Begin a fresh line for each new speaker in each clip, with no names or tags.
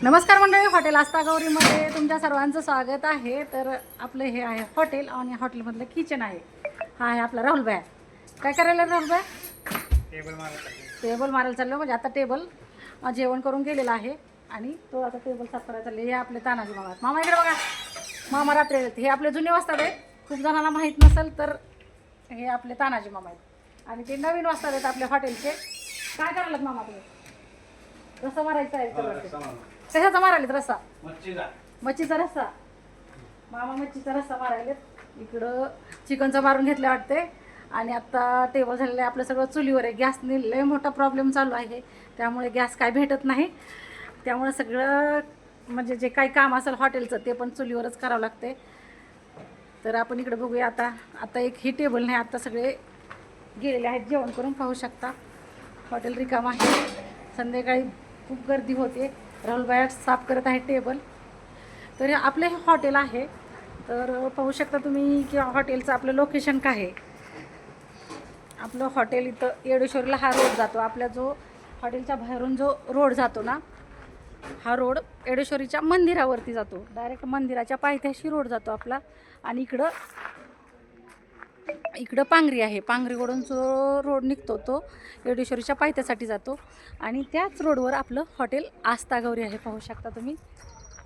नमस्कार मंडळी, हॉटेल आस्था गौरीमध्ये तुमच्या सर्वांचं स्वागत आहे. तर आपलं हे आहे हॉटेल आणि हॉटेलमधलं किचन आहे. हा आहे आपला राहुल भाई. काय करायला राहुल भाई? टेबल मारायला चाललो. म्हणजे आता टेबल जेवण करून गेलेला आहे आणि तो आता टेबल साफ करायला चालले. हे आपले तानाजी मामा. मामा इकडे बघा. मामा रात्री हे आपले जुने वाजतात आहेत. खूप जणांना माहीत नसेल तर हे आपले तानाजी मामा आहेत आणि ते नवीन वाजतात आहेत आपल्या हॉटेलचे. काय करायला मामा तुम्ही? रस्सा मारायचा आहे. कशाचा मारायला रस्सा? मच्छीचा रस्सा. मामा मच्छीचा रस्सा मारायला. इकडं चिकनचा मारून घेतलं वाटते. आणि आता टेबल झालेलं आहे आपलं सगळं चुलीवर आहे. गॅसने लय मोठा प्रॉब्लेम चालू आहे, त्यामुळे गॅस काय भेटत नाही. त्यामुळे सगळं म्हणजे जे काही काम असेल हॉटेलचं ते पण चुलीवरच करावं लागते. तर आपण इकडे बघूया. आता एक ही टेबल नाही, आता सगळे गेलेले आहेत जेवण करून. पाहू शकता हॉटेल रिकाम आहे. संध्याकाळी खूप गर्दी होते. राहुल भाई साफ करत आहे टेबल. तर आपलं हे हॉटेल आहे. तर पाहू शकता तुम्ही की हॉटेलचं आपलं लोकेशन काय आहे. आपलं हॉटेल इथं येडेश्वरीला हा रोड जातो. आपल्या जो हॉटेलच्या बाहेरून जो रोड जातो ना, हा रोड येडेश्वरीच्या मंदिरावरती जातो. डायरेक्ट मंदिराच्या पायथ्याशी रोड जातो आपला. आणि इकडं पांगरी आहे. पांगरीकडून जो रोड निघतो तो येडेश्वरीच्या पायथ्यासाठी जातो. आणि त्याच रोडवर आपलं हॉटेल आस्था गौरी आहे. पाहू शकता तुम्ही,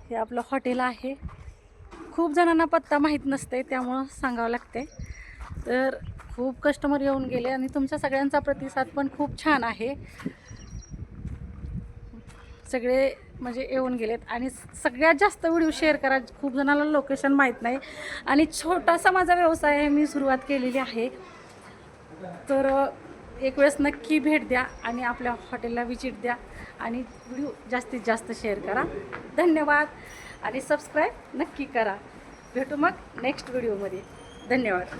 हे आपलं हॉटेल आहे. खूप जणांना पत्ता माहीत नसते, त्यामुळं सांगावं लागते. तर खूप कस्टमर येऊन गेले आणि तुमच्या सगळ्यांचा प्रतिसाद पण खूप छान आहे. सगळे म्हणजे येऊन गेलेत आणि सगळ्यात जास्त व्हिडिओ शेअर करा. खूप जणांना लोकेशन माहीत नाही आणि छोटासा माझा व्यवसाय आहे, मी सुरुवात केलेली आहे. तर एक वेळेस नक्की भेट द्या आणि आपल्या हॉटेलला विजिट द्या आणि व्हिडिओ जास्तीत जास्त शेअर करा. धन्यवाद आणि सबस्क्राईब नक्की करा. भेटू मग नेक्स्ट व्हिडिओमध्ये. धन्यवाद.